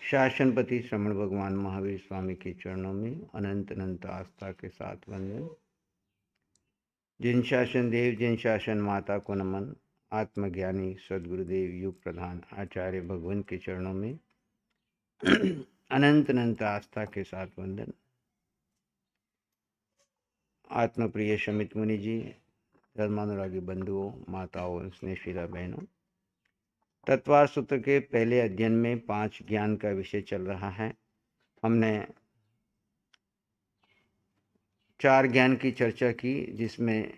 शासनपति श्रमण भगवान महावीर स्वामी के चरणों में अनंत अनंत आस्था के साथ वंदन। जिन शासन देव जिन शासन माता को नमन। आत्मज्ञानी सद्गुरुदेव युग प्रधान आचार्य भगवान के चरणों में अनंत अनंत आस्था के साथ वंदन। आत्मप्रिय शमित मुनि जी, धर्मानुरागी बंधुओं, माताओं, स्नेहशीला बहनों, तत्वार सूत्र के पहले अध्ययन में 5 ज्ञान का विषय चल रहा है। हमने 4 ज्ञान की चर्चा की, जिसमें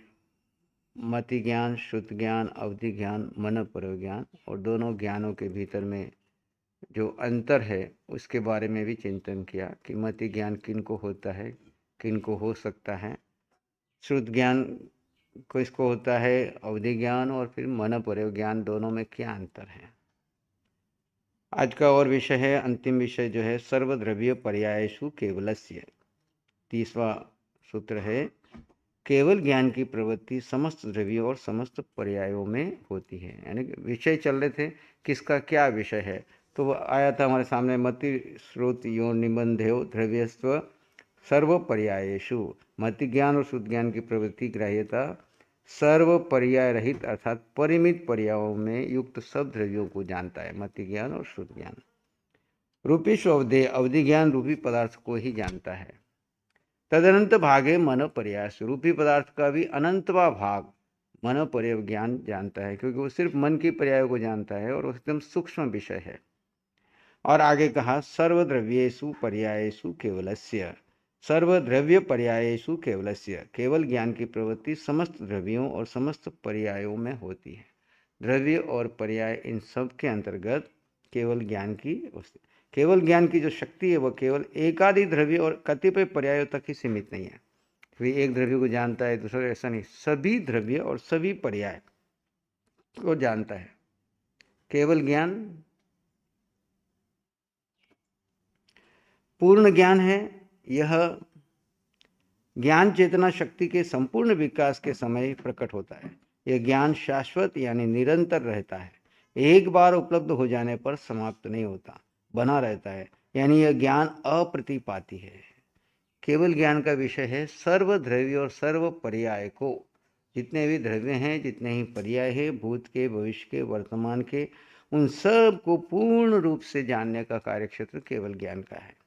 मति ज्ञान, श्रुत ज्ञान, अवधि ज्ञान, मनोपरव ज्ञान, और दोनों ज्ञानों के भीतर में जो अंतर है उसके बारे में भी चिंतन किया कि मति ज्ञान किन को होता है, किन को हो सकता है, श्रुत ज्ञान किसको होता है, अवधि ज्ञान और फिर मनोपरव ज्ञान, दोनों में क्या अंतर है। आज का और विषय है, अंतिम विषय जो है, सर्वद्रव्य पर्यायेषु केवलस्य। 30वां सूत्र है, केवल ज्ञान की प्रवृत्ति समस्त द्रव्यों और समस्त पर्यायों में होती है। यानी विषय चल रहे थे किसका क्या विषय है, तो वो आया था हमारे सामने, मति स्रोत यो निबंधेयो द्रव्यस्व सर्व पर्यायेषु। मति ज्ञान और शुद्ध ज्ञान की प्रवृत्ति ग्राह्यता सर्व पर्याय रहित अर्थात परिमित पर्यायों में युक्त सब द्रव्यों को जानता है, मति ज्ञान और शुद्ध ज्ञान। रूपी स्वदेह अवधि ज्ञान रूपी पदार्थ को ही जानता है। तदनंत भागे मनोपर्यास, रूपी पदार्थ का भी अनंतवा भाग मनोपर्यव ज्ञान जानता है, क्योंकि वो सिर्फ मन की पर्यायों को जानता है और एकदम सूक्ष्म विषय है। और आगे कहा, सर्वद्रव्येषु पर्यायेषु केवलस्य, सर्वद्रव्य पर्यायेषु केवलस्य, केवल ज्ञान की प्रवृत्ति समस्त द्रव्यों और समस्त पर्यायों में होती है। द्रव्य और पर्याय इन सब के अंतर्गत केवल ज्ञान की केवल ज्ञान की जो शक्ति है वह केवल एकादि द्रव्य और कतिपय पर्यायों तक ही सीमित नहीं है। वे एक द्रव्य को जानता है, दूसरा ऐसा नहीं, सभी द्रव्य और सभी पर्याय को जानता है। केवल ज्ञान पूर्ण ज्ञान है। यह ज्ञान चेतना शक्ति के संपूर्ण विकास के समय प्रकट होता है। यह ज्ञान शाश्वत यानी निरंतर रहता है, एक बार उपलब्ध हो जाने पर समाप्त नहीं होता, बना रहता है, यानी यह ज्ञान अप्रतिपाती है। केवल ज्ञान का विषय है सर्व द्रव्य और सर्व पर्याय को, जितने भी द्रव्य हैं, जितने ही पर्याय है, भूत के, भविष्य के, वर्तमान के, उन सब को पूर्ण रूप से जानने का कार्यक्षेत्र केवल ज्ञान का है।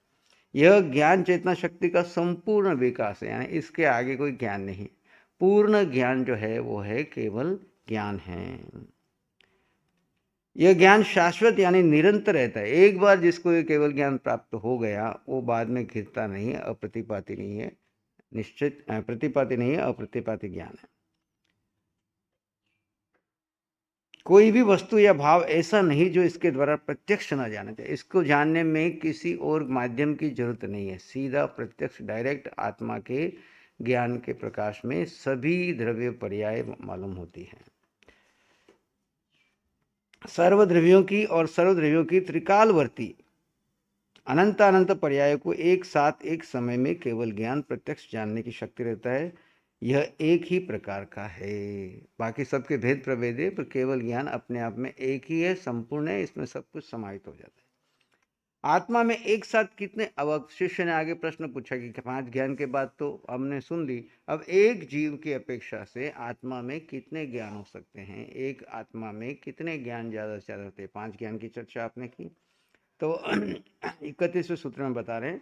यह ज्ञान चेतना शक्ति का संपूर्ण विकास है, यानी इसके आगे कोई ज्ञान नहीं। पूर्ण ज्ञान जो है वो है केवल ज्ञान है। यह ज्ञान शाश्वत यानी निरंतर रहता है। एक बार जिसको ये केवल ज्ञान प्राप्त हो गया वो बाद में गिरता नहीं है, अप्रतिपाती नहीं है, निश्चित प्रतिपाती नहीं है, अप्रतिपाती ज्ञान है। कोई भी वस्तु या भाव ऐसा नहीं जो इसके द्वारा प्रत्यक्ष न जाना चाहिए। इसको जानने में किसी और माध्यम की जरूरत नहीं है, सीधा प्रत्यक्ष डायरेक्ट आत्मा के ज्ञान के प्रकाश में सभी द्रव्य पर्याय मालूम होती है। सर्वद्रव्यों की और सर्वद्रव्यों की त्रिकालवर्ती अनंत अनंत पर्यायों को एक साथ एक समय में केवल ज्ञान प्रत्यक्ष जानने की शक्ति रहता है। यह एक ही प्रकार का है, बाकी सबके भेद प्रभेद है, पर केवल ज्ञान अपने आप में एक ही है, संपूर्ण है, इसमें सब कुछ समाहित हो जाता है। आत्मा में एक साथ कितने, अब शिष्य ने आगे प्रश्न पूछा कि 5 ज्ञान के बाद तो हमने सुन ली, अब एक जीव की अपेक्षा से आत्मा में कितने ज्ञान हो सकते हैं, एक आत्मा में कितने ज्ञान ज़्यादा से ज़्यादा होते हैं। 5 ज्ञान की चर्चा आपने की, तो 31वें सूत्र में बता रहे हैं,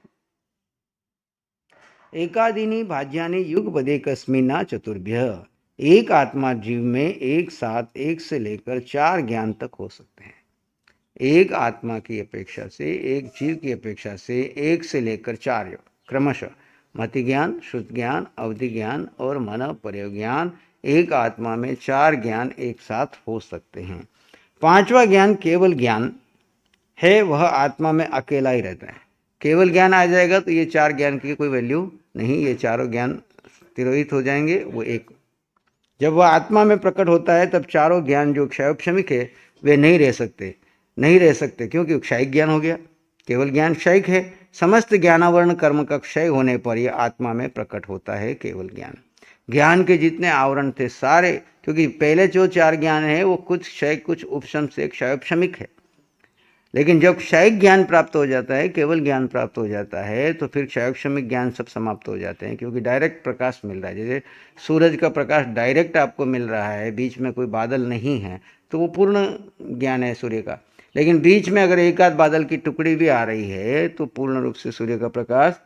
एकादीनी भाज्यानि युगपदेकस्मिन्ना चतुर्भ्य, एक आत्मा जीव में एक साथ 1 से लेकर 4 ज्ञान तक हो सकते हैं। एक आत्मा की अपेक्षा से, एक जीव की अपेक्षा से 1 से लेकर 4 क्रमशः मति ज्ञान, शुद्ध ज्ञान, अवधि ज्ञान और मनोपर्यव ज्ञान, एक आत्मा में 4 ज्ञान एक साथ हो सकते हैं। 5वां ज्ञान केवल ज्ञान है, वह आत्मा में अकेला ही रहता है। केवल ज्ञान आ जाएगा तो ये 4 ज्ञान की कोई वैल्यू नहीं, ये चारों ज्ञान तिरोहित हो जाएंगे। वो एक, जब वह आत्मा में प्रकट होता है तब चारों ज्ञान जो क्षयक्षमिक है वे नहीं रह सकते, क्योंकि क्षयिक ज्ञान हो गया। केवल ज्ञान क्षयिक है, समस्त ज्ञानावरण कर्म का क्षय होने पर यह आत्मा में प्रकट होता है केवल ज्ञान। ज्ञान के जितने आवरण थे सारे, क्योंकि पहले जो 4 ज्ञान है वो कुछ क्षय कुछ उपशम से क्षयोपशमिक है, लेकिन जब क्षयिक ज्ञान प्राप्त हो जाता है, केवल ज्ञान प्राप्त हो जाता है, तो फिर क्षयक्षमिक ज्ञान सब समाप्त हो जाते हैं, क्योंकि डायरेक्ट प्रकाश मिल रहा है। जैसे सूरज का प्रकाश डायरेक्ट आपको मिल रहा है, बीच में कोई बादल नहीं है, तो वो पूर्ण ज्ञान है सूर्य का। लेकिन बीच में अगर एक आध बादल की टुकड़ी भी आ रही है तो पूर्ण रूप से सूर्य का प्रकाश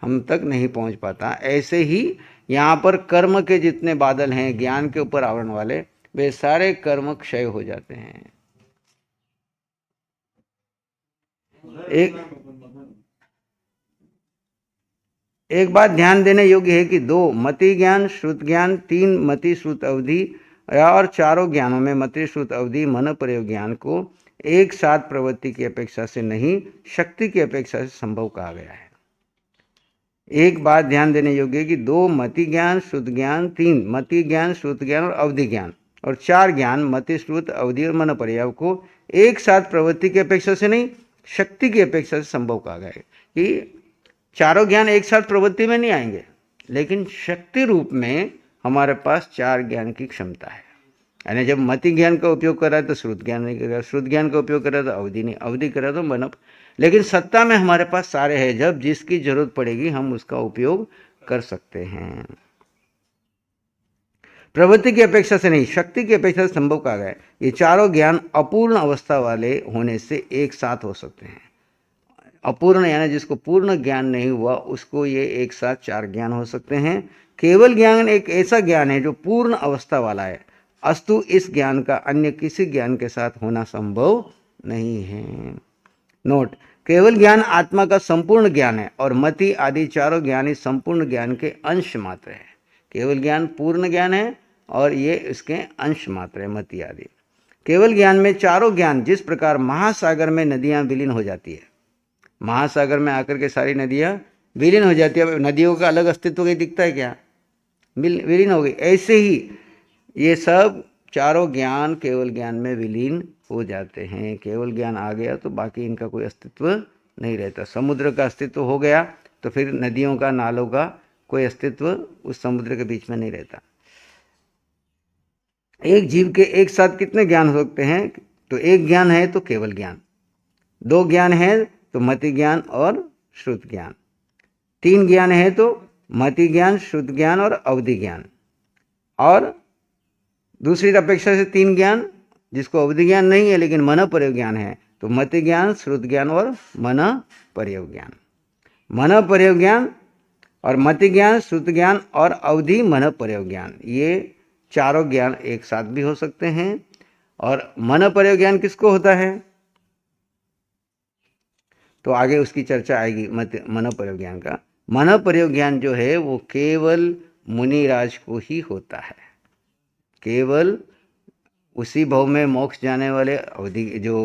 हम तक नहीं पहुंच पाता। ऐसे ही यहाँ पर कर्म के जितने बादल हैं ज्ञान के ऊपर आवरण वाले, वे सारे कर्म क्षय हो जाते हैं। एक बात ध्यान देने योग्य है कि 2 मति ज्ञान, श्रुत ज्ञान, 3 मति श्रुत अवधि और चारों ज्ञानों में मति श्रुत अवधि मन प्रयोग ज्ञान को एक साथ प्रवृत्ति की अपेक्षा से नहीं, शक्ति की अपेक्षा से संभव कहा गया है। एक बात ध्यान देने योग्य है कि 2 मति ज्ञान, श्रुत ज्ञान, 3 मति ज्ञान, श्रुत ज्ञान और अवधि ज्ञान, और 4 ज्ञान मति श्रुत अवधि और मन पर्याय को एक साथ प्रवृत्ति की अपेक्षा से नहीं, शक्ति की अपेक्षा से संभव कहा गया है। कि चारों ज्ञान एक साथ प्रवृत्ति में नहीं आएंगे, लेकिन शक्ति रूप में हमारे पास 4 ज्ञान की क्षमता है। यानी जब मति ज्ञान का उपयोग कर रहा है तो श्रुत ज्ञान नहीं करेगा, श्रुत ज्ञान का उपयोग कर रहा है तो अवधि नहीं, अवधि कर रहा है तो मन। लेकिन सत्ता में हमारे पास सारे हैं, जब जिसकी जरूरत पड़ेगी हम उसका उपयोग कर सकते हैं। प्रवृत्ति की अपेक्षा से नहीं, शक्ति की अपेक्षा से संभव कहा गया है। ये चारों ज्ञान अपूर्ण अवस्था वाले होने से एक साथ हो सकते हैं। अपूर्ण यानी जिसको पूर्ण ज्ञान नहीं हुआ उसको ये एक साथ 4 ज्ञान हो सकते हैं। केवल ज्ञान एक ऐसा ज्ञान है जो पूर्ण अवस्था वाला है, अस्तु इस ज्ञान का अन्य किसी ज्ञान के साथ होना संभव नहीं है। नोट, केवल ज्ञान आत्मा का संपूर्ण ज्ञान है और मति आदि चारों ज्ञान इस संपूर्ण ज्ञान के अंश मात्र है। केवल ज्ञान पूर्ण ज्ञान है और ये इसके अंश मात्र है, मति आदि। केवल ज्ञान में चारों ज्ञान जिस प्रकार महासागर में नदियां विलीन हो जाती है, महासागर में आकर के सारी नदियां विलीन हो जाती है, नदियों का अलग अस्तित्व कहीं दिखता है क्या? विलीन हो गई। ऐसे ही ये सब चारों ज्ञान केवल ज्ञान में विलीन हो जाते हैं। केवल ज्ञान आ गया तो बाकी इनका कोई अस्तित्व नहीं रहता। समुद्र का अस्तित्व हो गया तो फिर नदियों का, नालों का कोई अस्तित्व उस समुद्र के बीच में नहीं रहता। एक जीव के एक साथ कितने ज्ञान हो सकते हैं? तो एक ज्ञान है तो केवल ज्ञान, 2 ज्ञान है तो मति ज्ञान और श्रुत ज्ञान, 3 ज्ञान है तो मति ज्ञान, श्रुत ज्ञान और अवधि ज्ञान, और दूसरी अपेक्षा से 3 ज्ञान जिसको अवधि ज्ञान नहीं है लेकिन मन प्रयोग ज्ञान है, तो मति ज्ञान, श्रुत ज्ञान और मन प्रयोग ज्ञान। मन प्रयोग ज्ञान और मति ज्ञान, श्रुत ज्ञान और अवधि मन प्रयोग ज्ञान, ये चारों ज्ञान एक साथ भी हो सकते हैं। और मन प्रयोग ज्ञान किसको होता है तो आगे उसकी चर्चा आएगी। मन प्रयोग ज्ञान का, मन प्रयोग ज्ञान जो है वो केवल मुनिराज को ही होता है। केवल उसी भव में मोक्ष जाने वाले अवधि जो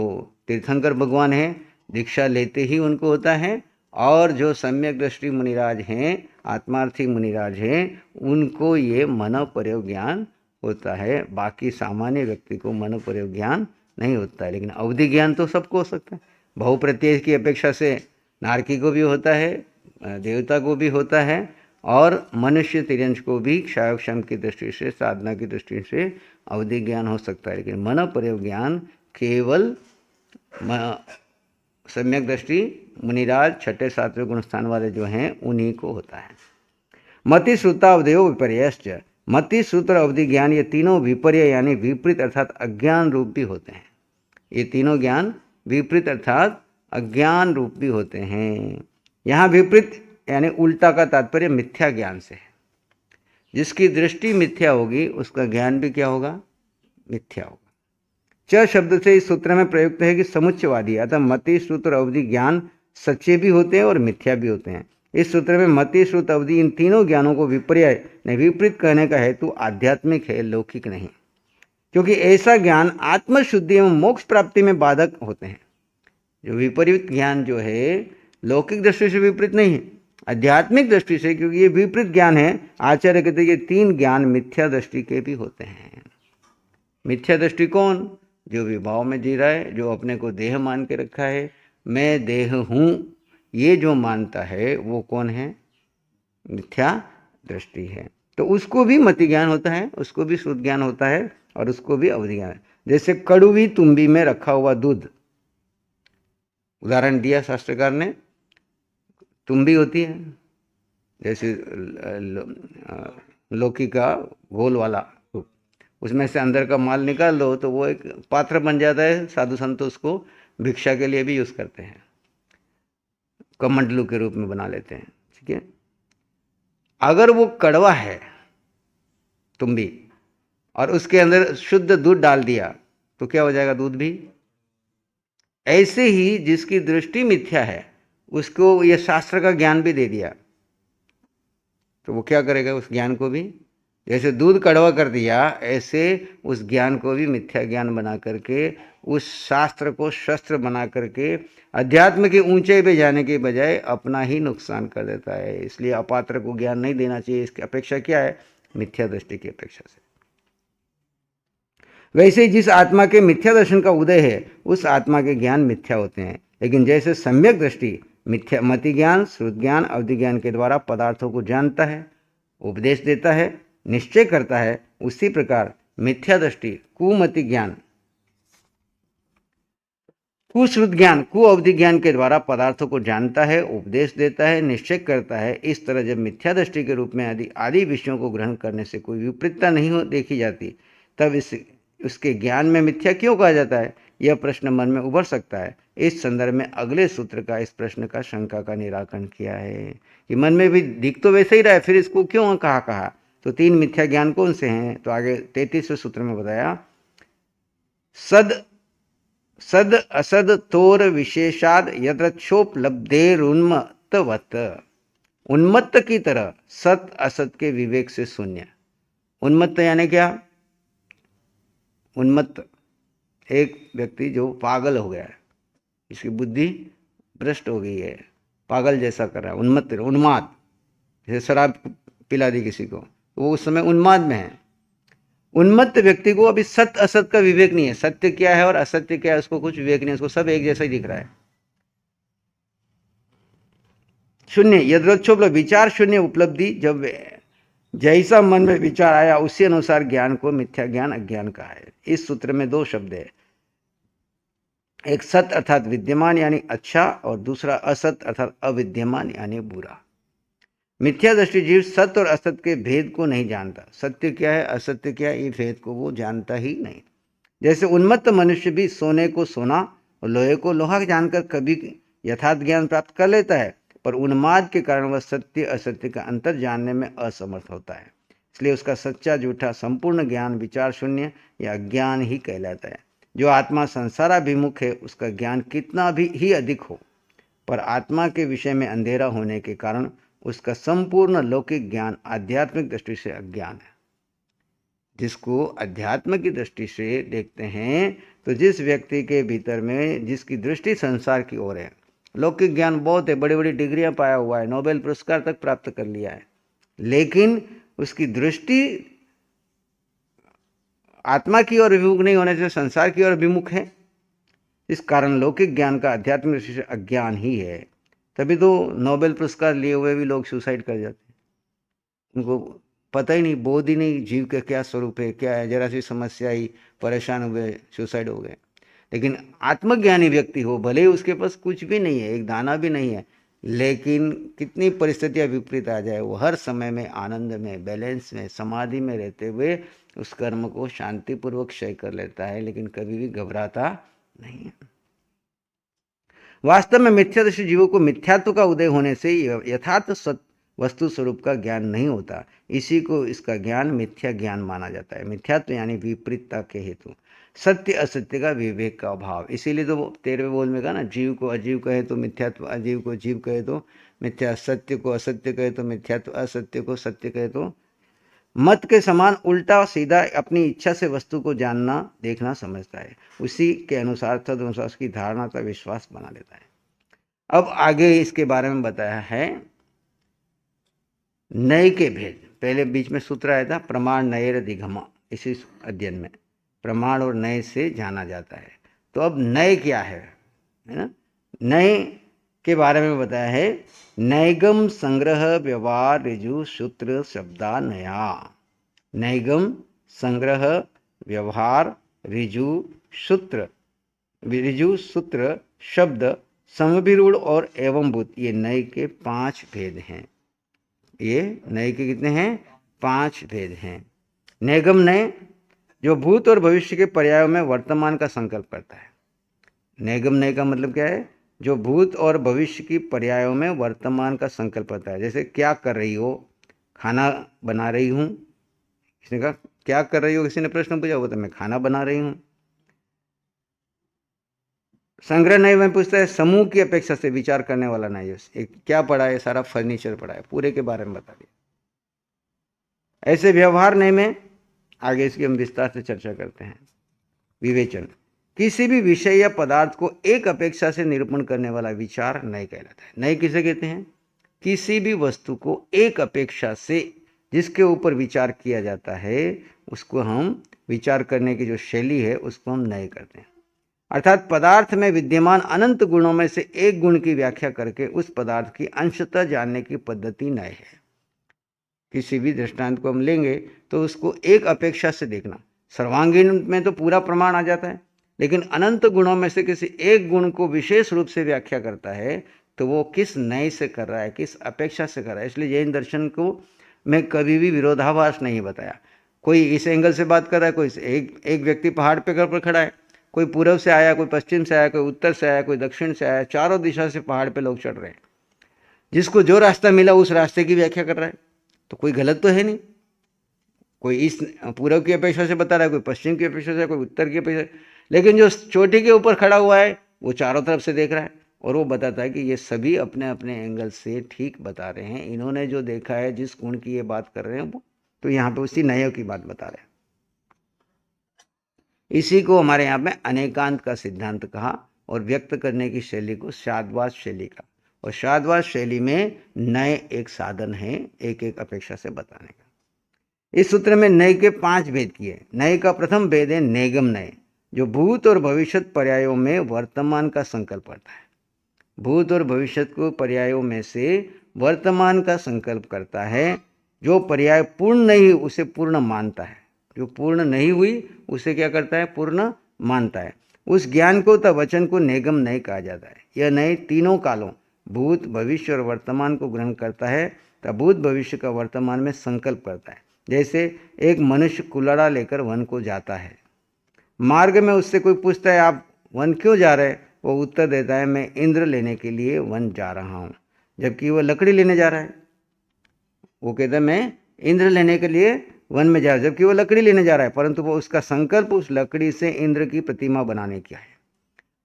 तीर्थंकर भगवान हैं, दीक्षा लेते ही उनको होता है, और जो सम्यक दृष्टि मुनिराज हैं, आत्मार्थी मुनिराज हैं, उनको ये मन प्रयोग ज्ञान होता है। बाकी सामान्य व्यक्ति को मन प्रयोग ज्ञान नहीं होता है। लेकिन अवधि ज्ञान तो सबको हो सकता है। बहु प्रत्यय की अपेक्षा से नारकी को भी होता है, देवता को भी होता है, और मनुष्य तिर्यंश को भी क्षयक्षम की दृष्टि से, साधना की दृष्टि से अवधि ज्ञान हो सकता है। लेकिन मन प्रयोग ज्ञान केवल सम्यक दृष्टि मुनिराज, 6ठे 7वें गुण स्थान वाले जो हैं उन्हीं को होता है। मति श्रुतावधयो विपर्यश्च, मति श्रुत और अवधि ज्ञान ये तीनों विपर्य यानी विपरीत अर्थात अज्ञान रूप भी होते हैं। ये तीनों ज्ञान विपरीत अर्थात अज्ञान रूप भी होते हैं। यहाँ विपरीत यानी उल्टा का तात्पर्य मिथ्या ज्ञान से है। जिसकी दृष्टि मिथ्या होगी उसका ज्ञान भी क्या होगा? मिथ्या होगा। च शब्द से इस सूत्र में प्रयुक्त है कि समुच्चयवादी, अतः मति श्रुत और अवधि ज्ञान सच्चे भी होते हैं और मिथ्या भी होते हैं। इस सूत्र में मति श्रुत अवधि इन तीनों ज्ञानों को विपर्य विपरीत कहने का हेतु आध्यात्मिक है, लौकिक नहीं, क्योंकि ऐसा ज्ञान आत्मशुद्धि एवं मोक्ष प्राप्ति में बाधक होते हैं। जो विपरीत ज्ञान जो है लौकिक दृष्टि से विपरीत नहीं है, आध्यात्मिक दृष्टि से, क्योंकि ये विपरीत ज्ञान है। आचार्य कहते हैं ये 3 ज्ञान मिथ्या दृष्टि के भी होते हैं। मिथ्या दृष्टि कौन? जो विभाव में जी रहा है, जो अपने को देह मान के रखा है, मैं देह हूँ, ये जो मानता है वो कौन है? मिथ्या दृष्टि है। तो उसको भी मति ज्ञान होता है, उसको भी श्रुत ज्ञान होता है और उसको भी अवधि ज्ञान है। जैसे कड़वी तुम्बी में रखा हुआ दूध, उदाहरण दिया शास्त्रकार ने, तुम्बी होती है जैसे लौकी का घोल वाला, उसमें से अंदर का माल निकाल दो तो वो एक पात्र बन जाता है। साधु संत उसको भिक्षा के लिए भी यूज करते हैं, कमंडलू के रूप में बना लेते हैं। ठीक है, अगर वो कड़वा है तुम्बी और उसके अंदर शुद्ध दूध डाल दिया तो क्या हो जाएगा, दूध भी। ऐसे ही जिसकी दृष्टि मिथ्या है उसको ये शास्त्र का ज्ञान भी दे दिया तो वो क्या करेगा, उस ज्ञान को भी, जैसे दूध कड़वा कर दिया ऐसे उस ज्ञान को भी मिथ्या ज्ञान बना करके, उस शास्त्र को शस्त्र बना करके अध्यात्म के ऊंचे पे जाने के बजाय अपना ही नुकसान कर देता है। इसलिए अपात्र को ज्ञान नहीं देना चाहिए। इसकी अपेक्षा क्या है, मिथ्या दृष्टि की अपेक्षा से। वैसे ही जिस आत्मा के मिथ्या दर्शन का उदय है उस आत्मा के ज्ञान मिथ्या होते हैं, लेकिन जैसे सम्यक दृष्टि मिथ्या मति ज्ञान, श्रुत ज्ञान, अवधि ज्ञान के द्वारा पदार्थों को जानता है, उपदेश देता है, निश्चय करता है, उसी प्रकार मिथ्या दृष्टि कुमति ज्ञान, कुश्रुत ज्ञान, कुअवधि ज्ञान के द्वारा पदार्थों को जानता है, उपदेश देता है, निश्चय करता है। इस तरह जब मिथ्या दृष्टि के रूप में आदि विषयों को ग्रहण करने से कोई विपरीतता नहीं देखी जाती, तब उसके ज्ञान में मिथ्या क्यों कहा जाता है, यह प्रश्न मन में उभर सकता है। इस संदर्भ में अगले सूत्र का इस प्रश्न का शंका का निराकरण किया है कि मन में भी दिख तो वैसे ही रहा है, फिर इसको क्यों कहा। तो 3 मिथ्या ज्ञान कौन से हैं, तो आगे 33वें सूत्र में बताया, सद असद तोर विशेषाद यदृक्षोपलब्धेरुन्मत्तवत्, उन्मत्त की तरह सत असत के विवेक से शून्य। उन्मत्त यानी क्या, उन्मत्त एक व्यक्ति जो पागल हो गया है, इसकी बुद्धि भ्रष्ट हो गई है, पागल जैसा कर रहा है, उन्मत्त, उन्माद, जैसे शराब पिला दी किसी को तो वो उस समय उन्माद में है। उन्मत्त व्यक्ति को अभी सत्य असत का विवेक नहीं है, सत्य क्या है और असत्य क्या है उसको कुछ विवेक नहीं है, उसको सब एक जैसा ही दिख रहा है। शून्य यदृच्छोपलब्ध, विचार शून्य उपलब्धि, जब जैसा मन में विचार आया उसी अनुसार ज्ञान को मिथ्या ज्ञान अज्ञान कहा है। इस सूत्र में 2 शब्द है, एक सत अर्थात विद्यमान यानी अच्छा और दूसरा असत अर्थात अविद्यमान यानी बुरा। मिथ्या दृष्टि जीव सत्य और असत्य के भेद को नहीं जानता, सत्य क्या है असत्य क्या है ये भेद को वो जानता ही नहीं। जैसे उन्मत्त मनुष्य भी सोने को सोना और लोहे को लोहा जानकर कभी यथार्थ ज्ञान प्राप्त कर लेता है, पर उन्माद के कारण वह सत्य असत्य का अंतर जानने में असमर्थ होता है। इसलिए उसका सच्चा झूठा संपूर्ण ज्ञान विचार शून्य या अज्ञान ही कहलाता है। जो आत्मा संसाराभिमुख है उसका ज्ञान कितना भी ही अधिक हो, पर आत्मा के विषय में अंधेरा होने के कारण उसका संपूर्ण लौकिक ज्ञान आध्यात्मिक दृष्टि से अज्ञान है। जिसको अध्यात्म की दृष्टि से देखते हैं तो जिस व्यक्ति के भीतर में जिसकी दृष्टि संसार की ओर है, लौकिक ज्ञान बहुत है, बड़ी बड़ी डिग्रियां पाया हुआ है, नोबेल पुरस्कार तक प्राप्त कर लिया है, लेकिन उसकी दृष्टि आत्मा की ओर विमुख नहीं होने से संसार की ओर विमुख है। इस कारण लौकिक ज्ञान का आध्यात्मिक दृष्टि से अज्ञान ही है। तभी तो नोबेल पुरस्कार लिए हुए भी लोग सुसाइड कर जाते हैं, उनको पता ही नहीं, बोध ही नहीं जीव का क्या स्वरूप है, क्या है, जरा सी समस्या ही परेशान हुए सुसाइड हो गए। लेकिन आत्मज्ञानी व्यक्ति हो, भले ही उसके पास कुछ भी नहीं है, एक दाना भी नहीं है, लेकिन कितनी परिस्थितियां विपरीत आ जाए वो हर समय में आनंद में, बैलेंस में, समाधि में रहते हुए उस कर्म को शांतिपूर्वक क्षय कर लेता है, लेकिन कभी भी घबराता नहीं है। वास्तव में मिथ्यादृष्टि जीवों को मिथ्यात्व का उदय होने से यथार्थ वस्तु स्वरूप का ज्ञान नहीं होता, इसी को इसका ज्ञान मिथ्या ज्ञान माना जाता है। मिथ्यात्व यानी विपरीतता के हेतु सत्य असत्य का विवेक का अभाव। इसीलिए तो 13वें बोल में कहा ना, जीव को अजीव कहे तो मिथ्यात्व, अजीव को जीव कहे तो मिथ्या, सत्य को असत्य कहे तो मिथ्यात्व, असत्य को सत्य कहे तो मत के समान उल्टा सीधा अपनी इच्छा से वस्तु को जानना देखना समझता है, उसी के अनुसार तदनुसार उसकी धारणा का विश्वास बना लेता है। अब आगे इसके बारे में बताया है नय के भेद। पहले बीच में सूत्र आया था प्रमाण नयर दिघमा, इसी अध्ययन में प्रमाण और नय से जाना जाता है। तो अब नय क्या है ना, नय के बारे में बताया है, नैगम संग्रह व्यवहार ऋजु सूत्र शब्दा नया। नैगम संग्रह व्यवहार ऋजु सूत्र शब्द समभिरूढ़ और एवंभूत, ये नय के 5 भेद हैं। ये नय के कितने हैं? 5 भेद हैं। नेगम नय जो भूत और भविष्य के पर्यायों में वर्तमान का संकल्प करता है। नेगम नय का मतलब क्या है? जो भूत और भविष्य की पर्यायों में वर्तमान का संकल्प करता है। जैसे क्या कर रही हो? खाना बना रही हूँ। किसने कहा क्या कर रही हो? किसी ने प्रश्न पूछा, वो तो मैं खाना बना रही हूँ। संग्रह नय में पूछता है समूह की अपेक्षा से विचार करने वाला नय। क्या पढ़ा है? सारा फर्नीचर पढ़ा है, पूरे के बारे में बता दिया। ऐसे व्यवहार नय में आगे इसकी हम विस्तार से चर्चा करते हैं। विवेचन, किसी भी विषय या पदार्थ को एक अपेक्षा से निरूपण करने वाला विचार नय कहलाता है। नय किसे कहते हैं? किसी भी वस्तु को एक अपेक्षा से जिसके ऊपर विचार किया जाता है, उसको हम विचार करने की जो शैली है उसको हम नय करते हैं। अर्थात पदार्थ में विद्यमान अनंत गुणों में से एक गुण की व्याख्या करके उस पदार्थ की अंशतः जानने की पद्धति नय है। किसी भी दृष्टांत को हम लेंगे तो उसको एक अपेक्षा से देखना। सर्वांगीण में तो पूरा प्रमाण आ जाता है, लेकिन अनंत गुणों में से किसी एक गुण को विशेष रूप से व्याख्या करता है तो वो किस नय से कर रहा है, किस अपेक्षा से कर रहा है। इसलिए जैन दर्शन को मैं कभी भी विरोधाभास नहीं बताया। कोई इस एंगल से बात कर रहा है, कोई एक व्यक्ति पहाड़ पर खड़ा है, कोई पूर्व से आया, कोई पश्चिम से आया, कोई उत्तर से आया, कोई दक्षिण से आया, चारों दिशा से पहाड़ पे लोग चढ़ रहे हैं। जिसको जो रास्ता मिला उस रास्ते की व्याख्या कर रहा है, तो कोई गलत तो है नहीं। कोई इस पूर्व की अपेक्षा से बता रहा है, कोई पश्चिम की अपेक्षा से, कोई उत्तर की अपेक्षा। लेकिन जो चोटी के ऊपर खड़ा हुआ है वो चारों तरफ से देख रहा है और वो बताता है कि ये सभी अपने अपने एंगल से ठीक बता रहे हैं। इन्होंने जो देखा है, जिस गुण की ये बात कर रहे हैं, वो तो यहाँ पे उसी नय की बात बता रहे हैं। इसी को हमारे यहाँ पे अनेकांत का सिद्धांत कहा और व्यक्त करने की शैली को शाद्वाद शैली का। और शाद्वाद शैली में नय एक साधन है एक एक अपेक्षा से बताने का। इस सूत्र में नय के 5 भेद किए। नय का प्रथम भेद है नेगम नय, जो भूत और भविष्य पर्यायों में वर्तमान का संकल्प करता है। भूत और भविष्य को पर्यायों में से वर्तमान का संकल्प करता है। जो पर्याय पूर्ण नहीं उसे पूर्ण मानता है, जो पूर्ण नहीं हुई उसे क्या करता है? पूर्ण मानता है। उस ज्ञान को तथा वचन को नेगम नय कहा जाता है। यह नय तीनों कालों भूत भविष्य और वर्तमान को ग्रहण करता है तथा भूत भविष्य का वर्तमान में संकल्प करता है। जैसे एक मनुष्य कुल्हाड़ा लेकर वन को जाता है। मार्ग में उससे कोई पूछता है आप वन क्यों जा रहे हैं? वो उत्तर देता है मैं इंद्र लेने के लिए वन जा रहा हूँ, जबकि वो लकड़ी लेने जा रहा है। वो कहता है मैं इंद्र लेने के लिए वन में जा रहा है, जबकि वो लकड़ी लेने जा रहा है, परंतु वो उसका संकल्प उस लकड़ी से इंद्र की प्रतिमा बनाने का है।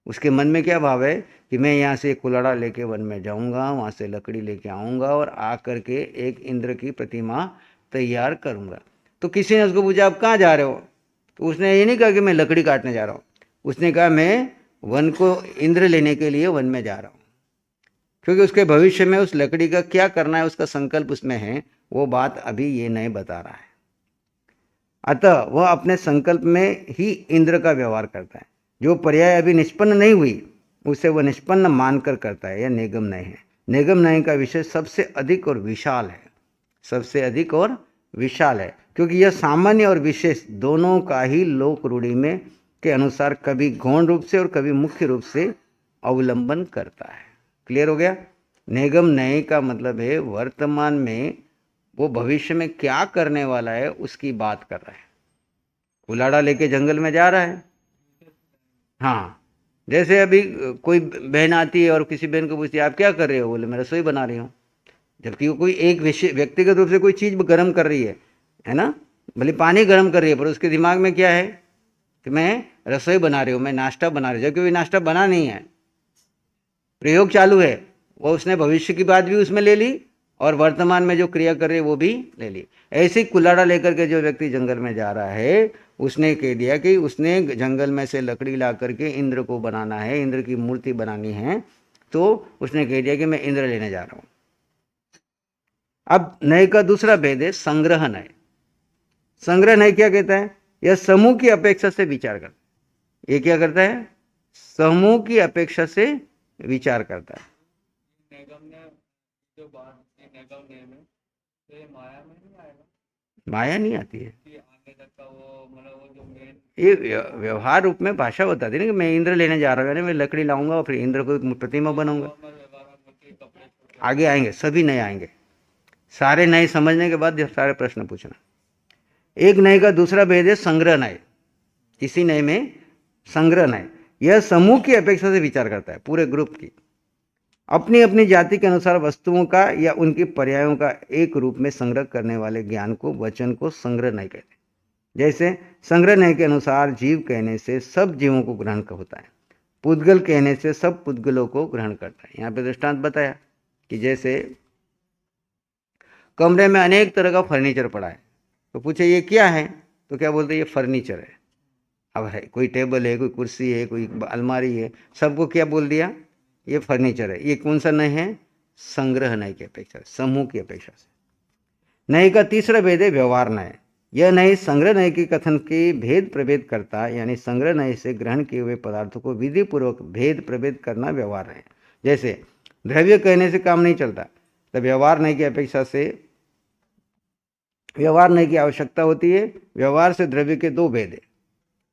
उसके मन में क्या भाव है कि मैं यहाँ से कुल्हाड़ा लेके वन में जाऊँगा, वहाँ से लकड़ी लेके आऊँगा और आ करके एक इंद्र की प्रतिमा तैयार करूँगा। तो किसी ने उसको पूछा आप कहाँ जा रहे हो? तो उसने ये नहीं कहा कि मैं लकड़ी काटने जा रहा हूँ, उसने कहा मैं वन को इंद्र लेने के लिए वन में जा रहा हूँ। क्योंकि उसके भविष्य में उस लकड़ी का क्या करना है उसका संकल्प उसमें है, वो बात अभी ये नहीं बता रहा है। अतः वह अपने संकल्प में ही इंद्र का व्यवहार करता है। जो पर्याय अभी निष्पन्न नहीं हुई उसे वह निष्पन्न मानकर करता है। यह नेगम नय है। नेगम नय का विषय सबसे अधिक और विशाल है, सबसे अधिक और विशाल है, क्योंकि यह सामान्य और विशेष दोनों का ही लोक रूढ़ी में के अनुसार कभी गौण रूप से और कभी मुख्य रूप से अवलंबन करता है। क्लियर हो गया? नेगम नय का मतलब है वर्तमान में वो भविष्य में क्या करने वाला है उसकी बात कर रहा है। कुल्हाड़ा लेके जंगल में जा रहा है। हाँ, जैसे अभी कोई बहन आती है और किसी बहन को पूछती है आप क्या कर रहे हो? बोले मैं रसोई बना रही हूँ, जबकि वो कोई एक विषय व्यक्तिगत रूप से कोई चीज़ गर्म कर रही है ना, भले पानी गर्म कर रही है, पर उसके दिमाग में क्या है कि मैं रसोई बना रही हूँ, मैं नाश्ता बना रही हूँ, जबकि वो नाश्ता बना नहीं है, प्रयोग चालू है। वो उसने भविष्य की बात भी उसमें ले ली और वर्तमान में जो क्रिया कर रही है वो भी ले ली। ऐसे ही कुल्हाड़ा लेकर के जो व्यक्ति जंगल में जा रहा है उसने कह दिया कि उसने जंगल में से लकड़ी ला करके इंद्र को बनाना है, इंद्र की मूर्ति बनानी है, तो उसने कह दिया कि मैं इंद्र लेने जा रहा हूँ। अब नय का दूसरा भेद है संग्रह नय। संग्रह नय क्या कहता है? यह समूह की अपेक्षा से विचार करता है। ये क्या करता है? समूह की अपेक्षा से विचार करता है। जो बात नेगम ने में तो ये माया में नहीं आएगा। माया नहीं आती है। ये व्यवहार रूप में भाषा बताती है ना कि मैं इंद्र लेने जा रहा हूँ, मैं लकड़ी लाऊंगा और फिर इंद्र को प्रतिमा बनाऊंगा। आगे आएंगे, सभी नए आएंगे, सारे नए समझने के बाद सारे प्रश्न पूछना। एक नए का दूसरा भेद है संग्रह नय। इसी नए में संग्रह नय, यह समूह की अपेक्षा से विचार करता है, पूरे ग्रुप की, अपनी अपनी जाति के अनुसार वस्तुओं का या उनकी पर्यायों का एक रूप में संग्रह करने वाले ज्ञान को, वचन को संग्रह नय कहते हैं। जैसे संग्रह नय के अनुसार जीव कहने से सब जीवों को ग्रहण होता है, पुद्गल कहने से सब पुद्गलों को ग्रहण करता है। यहाँ पे दृष्टांत बताया कि जैसे कमरे में अनेक तरह का फर्नीचर पड़ा है, तो पूछे ये क्या है, तो क्या बोलते ये फर्नीचर है। अब है कोई टेबल है, कोई कुर्सी है, कोई अलमारी है, सबको क्या बोल दिया, ये फर्नीचर है। ये कौन सा नय है, संग्रह नय की अपेक्षा, समूह की अपेक्षा से। नय का तीसरा भेद है व्यवहार नय। यह नय संग्रह नय के कथन के भेद प्रभेद करता, यानी संग्रह नय से ग्रहण किए हुए पदार्थों को विधि पूर्वक भेद प्रभेद करना व्यवहार है। जैसे द्रव्य कहने से काम नहीं चलता, तो व्यवहार नय की अपेक्षा से व्यवहार नय की आवश्यकता होती है। व्यवहार से द्रव्य के दो भेद है,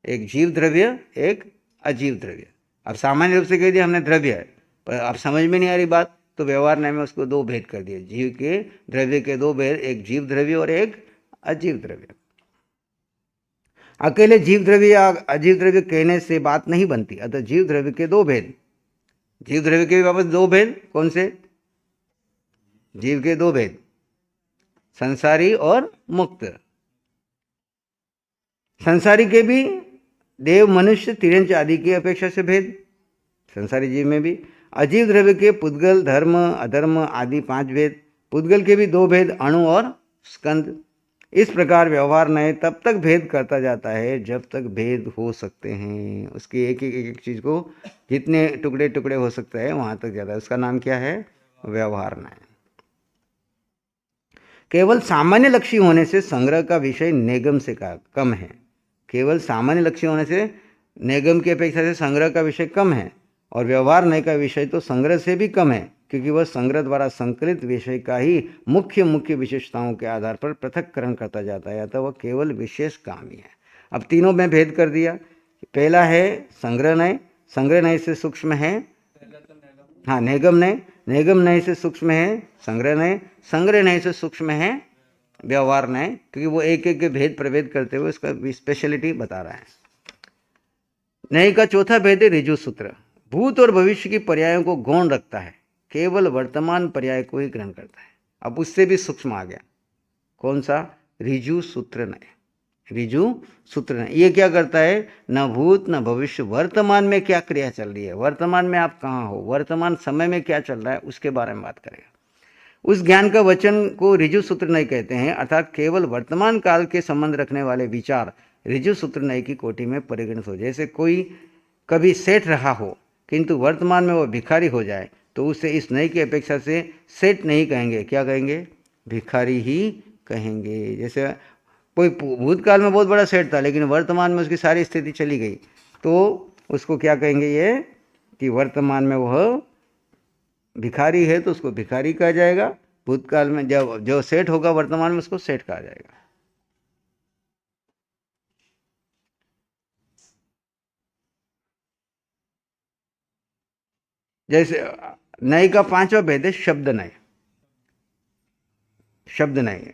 एक जीव द्रव्य, एक अजीव द्रव्य। अब सामान्य रूप से कह दिया हमने द्रव्य है, पर अब समझ में नहीं आ रही बात, तो व्यवहार नय में उसको दो भेद कर दिए, जीव के द्रव्य के दो भेद, एक जीव द्रव्य और एक अजीव द्रव्य। अकेले जीव द्रव्य या अजीव द्रव्य कहने से बात नहीं बनती, अतः जीव द्रव्य के दो भेद, जीव द्रव्य के वापस दो भेद, कौन से, जीव के दो भेद, संसारी और मुक्त। संसारी के भी देव, मनुष्य, तिरंच आदि की अपेक्षा से भेद संसारी जीव में भी। अजीव द्रव्य के पुद्गल, धर्म, अधर्म आदि 5 भेद। पुद्गल के भी 2 भेद, अणु और स्कंद। इस प्रकार व्यवहार नय तब तक भेद करता जाता है जब तक भेद हो सकते हैं। उसकी एक एक चीज को जितने टुकड़े टुकड़े हो सकते हैं वहां तक जाता है, उसका नाम क्या है, व्यवहार नय। केवल सामान्य लक्ष्य होने से संग्रह का विषय नेगम से कम है। केवल सामान्य लक्ष्य होने से नेगम की अपेक्षा से संग्रह का विषय कम है, और व्यवहार नय का विषय तो संग्रह से भी कम है, क्योंकि वह संग्रह द्वारा संकलित विषय का ही मुख्य मुख्य विशेषताओं के आधार पर पृथक्करण करता जाता है, अतः वह केवल विशेष काम ही है। अब तीनों में भेद कर दिया। पहला है संग्रह नय, संग्रह नय से सूक्ष्म है, हाँ नेगम नय, नेगम नय से सूक्ष्म है संग्रह नय, संग्रह नय से सूक्ष्म है व्यवहार नय, क्योंकि वो एक एक के भेद प्रभेद करते हुए उसका स्पेशलिटी बता रहा है। नय का चौथा भेद है ऋजु सूत्र। भूत और भविष्य की पर्यायों को गौण रखता है, केवल वर्तमान पर्याय को ही ग्रहण करता है। अब उससे भी सूक्ष्म आ गया, कौन सा, ऋजु सूत्र नय। ऋजु सूत्र नय ये क्या करता है, न भूत न भविष्य, वर्तमान में क्या क्रिया चल रही है, वर्तमान में आप कहाँ हो, वर्तमान समय में क्या चल रहा है, उसके बारे में बात करेगा। उस ज्ञान का वचन को ऋजु सूत्र नय कहते हैं, अर्थात केवल वर्तमान काल के संबंध रखने वाले विचार ऋजु सूत्र नय की कोटि में परिगणित हो। जैसे कोई कभी सेठ रहा हो किंतु वर्तमान में वह भिखारी हो जाए, तो उसे इस नय की अपेक्षा से सेठ नहीं कहेंगे, क्या कहेंगे, भिखारी ही कहेंगे। जैसे कोई भूतकाल में बहुत बड़ा सेठ था, लेकिन वर्तमान में उसकी सारी स्थिति चली गई, तो उसको क्या कहेंगे, ये कि वर्तमान में वह भिखारी है तो उसको भिखारी कहा जाएगा, भूतकाल में जब जो सेठ होगा वर्तमान में उसको सेठ कहा जाएगा। जैसे नय का 5वां भेद है शब्द नय। शब्द नय,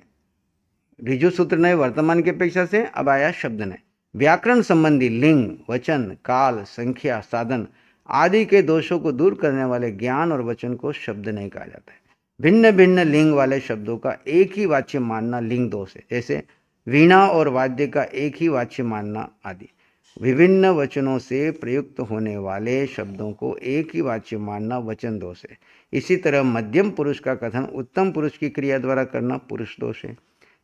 ऋजु सूत्र नय वर्तमान की अपेक्षा से, अब आया शब्द नय। व्याकरण संबंधी लिंग, वचन, काल, संख्या, साधन आदि के दोषों को दूर करने वाले ज्ञान और वचन को शब्द नय कहा जाता है। भिन्न भिन्न लिंग वाले शब्दों का एक ही वाच्य मानना लिंग दोष है। जैसे वीणा और वाद्य का एक ही वाच्य मानना आदि। विभिन्न वचनों से प्रयुक्त होने वाले शब्दों को एक ही वाच्य मानना वचन दोष है। इसी तरह मध्यम पुरुष का कथन उत्तम पुरुष की क्रिया द्वारा करना पुरुष दोष है।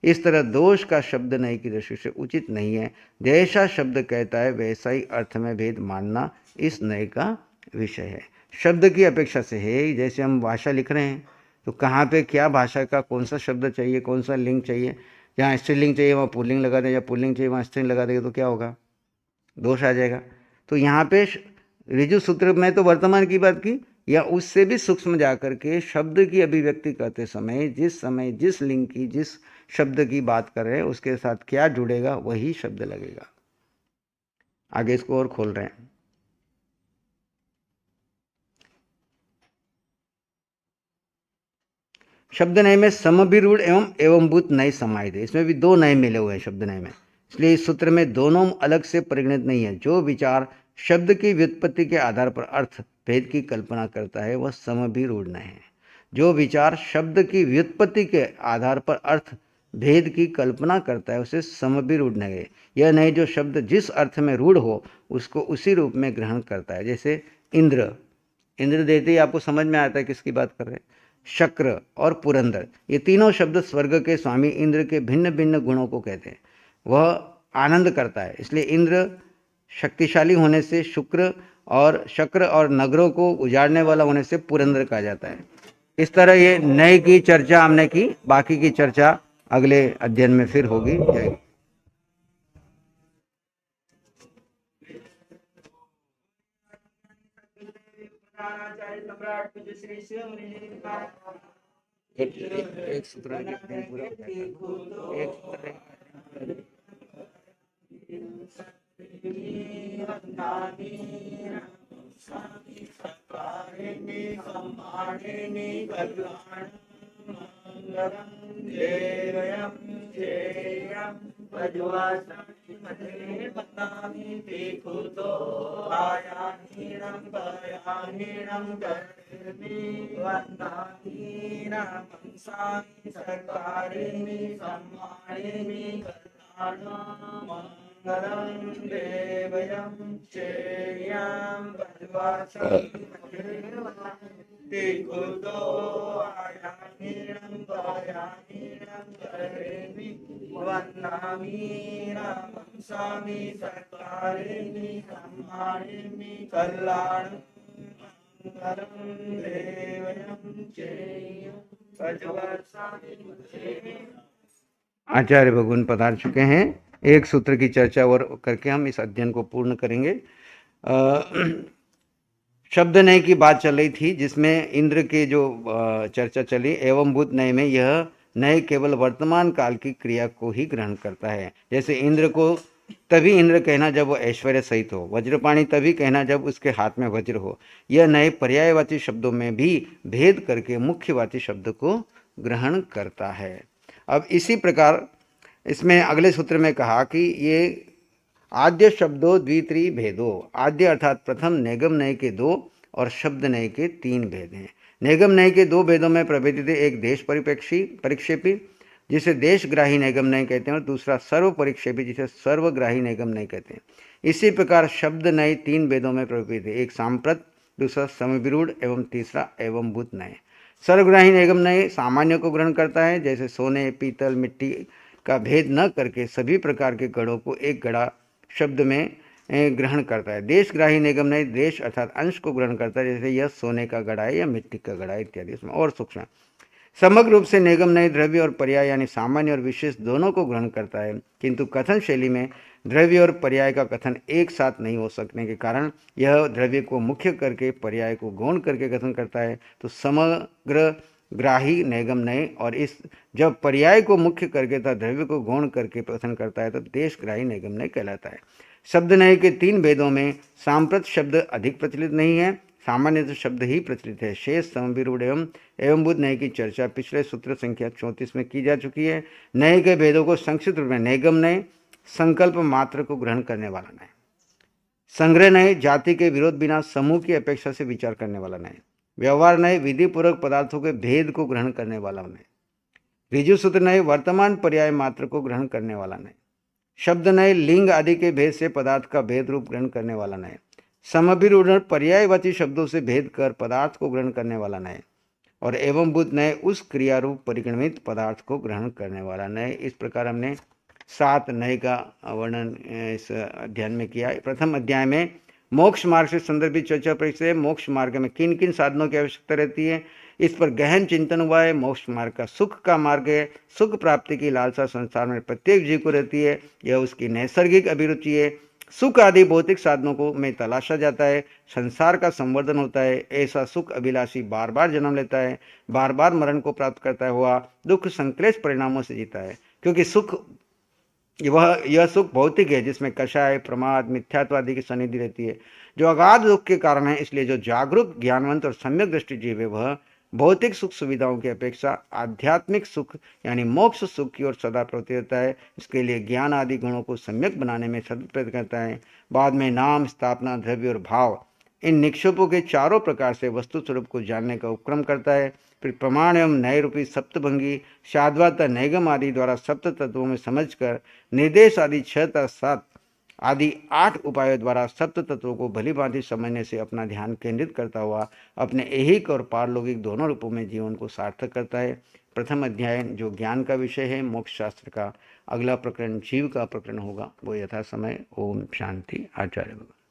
इस तरह दोष का शब्द नय की दृष्टि से उचित नहीं है। जैसा शब्द कहता है वैसा ही अर्थ में भेद मानना इस नय का विषय है। शब्द की अपेक्षा से है, जैसे हम भाषा लिख रहे हैं तो कहाँ पे क्या भाषा का कौन सा शब्द चाहिए, कौन सा लिंग चाहिए, जहाँ स्त्रीलिंग चाहिए वहाँ पुल्लिंग लगा दें, या पुल्लिंग चाहिए वहाँ स्त्रीलिंग लगा देंगे तो क्या होगा, दोष आ जाएगा। तो यहाँ पे ऋजु सूत्र में तो वर्तमान की बात की, या उससे भी सूक्ष्म जाकर के शब्द की अभिव्यक्ति करते समय जिस लिंग की, जिस शब्द की बात कर रहे हैं उसके साथ क्या जुड़ेगा वही शब्द लगेगा। आगे इसको और खोल रहे हैं। शब्द नय में समभिरूढ़ एवं एवंभूत नय समाहित है। इसमें भी दो नय मिले हुए हैं शब्द नय में, इसलिए इस सूत्र में दोनों अलग से परिगणित नहीं है। जो विचार शब्द की व्युत्पत्ति के आधार पर अर्थ भेद की कल्पना करता है वह समभिरूढ़ नय है। जो विचार शब्द की व्युत्पत्ति के आधार पर अर्थ भेद की कल्पना करता है उसे समभिरूढ़ नय है। यह नय जो शब्द जिस अर्थ में रूढ़ हो उसको उसी रूप में ग्रहण करता है। जैसे इंद्र, इंद्र देते ही आपको समझ में आता है किसकी बात कर रहे हैं। शक्र और पुरंदर, ये तीनों शब्द स्वर्ग के स्वामी इंद्र के भिन्न भिन्न गुणों को कहते हैं। वह आनंद करता है, इसलिए इंद्र शक्तिशाली होने से शुक्र और शक्र और नगरों को उजाड़ने वाला होने से पुरंदर कहा जाता है। इस तरह ये नए की चर्चा हमने की, बाकी की चर्चा अगले अध्ययन में फिर होगी। जय एक सूत्र आचार्य भगवान पधार चुके हैं। एक सूत्र की चर्चा और करके हम इस अध्ययन को पूर्ण करेंगे। शब्द नय की बात चल रही थी जिसमें इंद्र के जो चर्चा चली, एवं भूत नय में यह नय केवल वर्तमान काल की क्रिया को ही ग्रहण करता है। जैसे इंद्र को तभी इंद्र कहना जब वो ऐश्वर्य सहित हो, वज्रपाणी तभी कहना जब उसके हाथ में वज्र हो। यह नय पर्यायवाची शब्दों में भी भेद करके मुख्यवाची शब्द को ग्रहण करता है। अब इसी प्रकार इसमें अगले सूत्र में कहा कि ये आद्य शब्दों द्वित्रि भेदो, आद्य अर्थात प्रथम निगम नय के दो और शब्द नय के तीन भेद हैं। निगम नय के दो भेदों में प्रभेदित एक देश परिक्षेपी जिसे देशग्राही निगम नय कहते हैं और दूसरा सर्व परिक्षेपी जिसे सर्वग्राही निगम नय कहते हैं। इसी प्रकार शब्द नय तीन भेदों में प्रभेदित है, एक सांप्रत, दूसरा समविरूढ़ एवं तीसरा एवं भूत नय। सर्वग्राही निगम नय सामान्य को ग्रहण करता है, जैसे सोने, पीतल, मिट्टी का भेद न करके सभी प्रकार के गढ़ों को एक गड़ा शब्द में ग्रहण करता है। देशग्राही निगम नय देश अर्थात अंश को ग्रहण करता है, जैसे यह सोने का गड़ा है या मिट्टी का गड़ा इत्यादि। इसमें और सूक्ष्म समग्र रूप से निगम नय द्रव्य और पर्याय यानी सामान्य और विशेष दोनों को ग्रहण करता है, किंतु कथन शैली में द्रव्य और पर्याय का कथन एक साथ नहीं हो सकने के कारण यह द्रव्य को मुख्य करके पर्याय को गौण करके कथन करता है तो समग्र ग्राही निगम नय, और इस जब पर्याय को मुख्य करके तथा द्रव्य को गौण करके कथन करता है तो देशग्राही निगम नय कहलाता है। शब्द नय के तीन भेदों में सांप्रत शब्द अधिक प्रचलित नहीं है, सामान्य शब्द ही प्रचलित है। शेष समविरूढ़ एवं भूत नय की चर्चा पिछले सूत्र संख्या 34 में की जा चुकी है। नय के भेदों को संक्षिप्त रूप में निगम नय संकल्प मात्र को ग्रहण करने वाला नय, संग्रह नय जाति के विरोध बिना समूह की अपेक्षा से विचार करने वाला नय, व्यवहार नय विधि पूर्वक पदार्थों के भेद को ग्रहण करने वाला नय, ऋजु सूत्र नय वर्तमान पर्याय मात्र को ग्रहण करने वाला नय, शब्द नय लिंग आदि के भेद से पदार्थ का भेद रूप ग्रहण करने वाला नय, समभिरूढ़ पर्यायवाची शब्दों से भेद कर पदार्थ को ग्रहण करने वाला नय, और एवं भूत नय उस क्रियारूप परिगणित पदार्थ को ग्रहण करने वाला नय। इस प्रकार हमने 7 नय का वर्णन इस अध्ययन में किया। प्रथम अध्याय में मोक्ष मार्ग से संदर्भित चर्चा परिचय है। मोक्ष मार्ग में किन किन साधनों की आवश्यकता रहती है, इस पर गहन चिंतन हुआ है। मोक्ष मार्ग का सुख का मार्ग है। सुख प्राप्ति की लालसा संसार में प्रत्येक जीव को रहती है, यह उसकी नैसर्गिक अभिरुचि है। सुख आदि भौतिक साधनों को में तलाशा जाता है, संसार का संवर्धन होता है। ऐसा सुख अभिलाषी बार बार जन्म लेता है, बार बार मरण को प्राप्त करता हुआ दुख संक्लेश परिणामों से जीता है। क्योंकि सुख यह सुख भौतिक है, जिसमें कषाय, प्रमाद, मिथ्यात्वादि की सन्निधि रहती है, जो अगाध दुख के कारण है। इसलिए जो जागरूक, ज्ञानवंत और सम्यक दृष्टि जीव है, वह भौतिक सुख सुविधाओं की अपेक्षा आध्यात्मिक सुख यानी मोक्ष सुख की ओर सदा प्रवृत्ति रहता है। इसके लिए ज्ञान आदि गुणों को सम्यक बनाने में सतत प्रयत्न करता है। बाद में नाम, स्थापना, द्रव्य और भाव, इन निक्षेपों के चारों प्रकार से वस्तु स्वरूप को जानने का उपक्रम करता है। फिर प्रमाण एवं न्याय रूपी सप्तभंगी, शाद्वाता, नैगम आदि द्वारा सप्त तत्वों में समझकर निर्देश आदि 6 तथा 7 आदि 8 उपायों द्वारा सप्त तत्वों को भली भांति समझने से अपना ध्यान केंद्रित करता हुआ अपने ऐहिक और पारलौकिक दोनों रूपों में जीवन को सार्थक करता है। प्रथम अध्याय जो ज्ञान का विषय है, मोक्ष शास्त्र का, अगला प्रकरण जीव का प्रकरण होगा। वो यथा समय। ओम शांति। आचार्य।